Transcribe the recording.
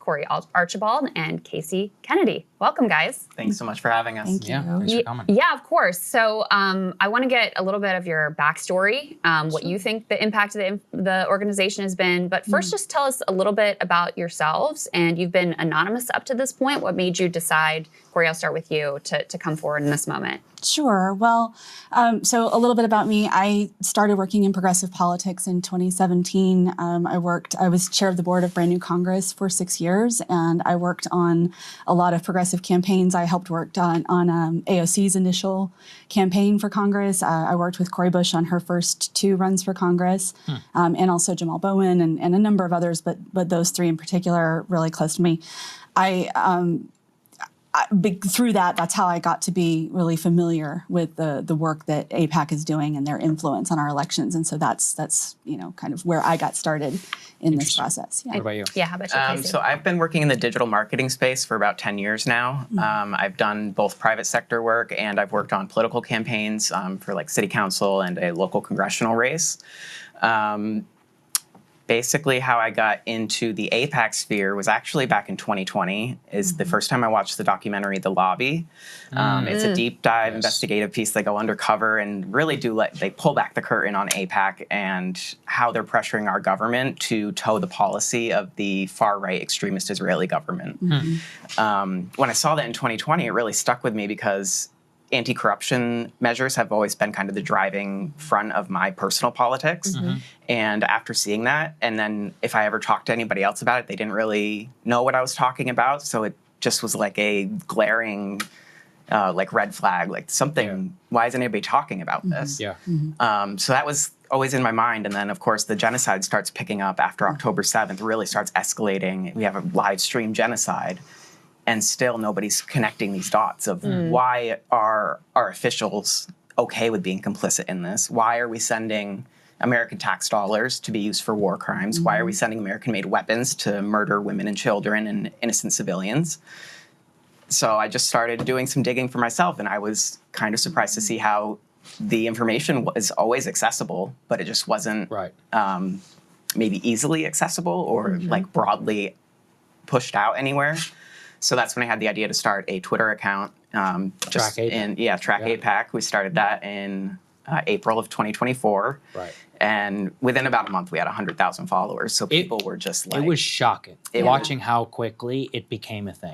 Corey Archibald and Casey Kennedy. Welcome, guys. Thanks so much for having us. Thank you. Yeah, thanks for coming. Yeah, of course. So I want to get a little bit of your backstory, what you think the impact of the organization has been. But first, just tell us a little bit about yourselves. And you've been anonymous up to this point. What made you decide, Corey, I'll start with you, to come forward in this moment? Sure. Well, so a little bit about me. I started working in progressive politics in 2017. I was chair of the board of Brand New Congress for 6 years, and I worked on a lot of progressive campaigns. I helped work on AOC's initial campaign for Congress. I worked with Cori Bush on her first 2 runs for Congress, and also Jamal Bowen and a number of others, but those 3 in particular are really close to me. Through that's how I got to be really familiar with the work that AIPAC is doing and their influence on our elections. And so that's kind of where I got started in this process. Yeah. What about you? Yeah, how about you, Casey? So I've been working in the digital marketing space for about 10 years now. I've done both private sector work and I've worked on political campaigns for like city council and a local congressional race. Basically, how I got into the AIPAC sphere was actually back in 2020, is the first time I watched the documentary The Lobby. It's a deep dive investigative piece. They go undercover and really they pull back the curtain on AIPAC and how they're pressuring our government to toe the policy of the far-right extremist Israeli government. When I saw that in 2020, it really stuck with me because anti-corruption measures have always been kind of the driving front of my personal politics. And after seeing that, and then if I ever talked to anybody else about it, they didn't really know what I was talking about. So it just was like a glaring like red flag, like something, why isn't anybody talking about this? Yeah. So that was always in my mind. And then, of course, the genocide starts picking up after October 7th, really starts escalating. We have a live stream genocide. And still nobody's connecting these dots of why are our officials okay with being complicit in this? Why are we sending American tax dollars to be used for war crimes? Why are we sending American-made weapons to murder women and children and innocent civilians? So I just started doing some digging for myself, and I was kind of surprised to see how the information was always accessible, but it just wasn't maybe easily accessible or like broadly pushed out anywhere. So that's when I had the idea to start a Twitter account. Track AIPAC. We started that in April of 2024. Right. And within about a month, we had 100,000 followers. So people were just like... It was shocking watching how quickly it became a thing.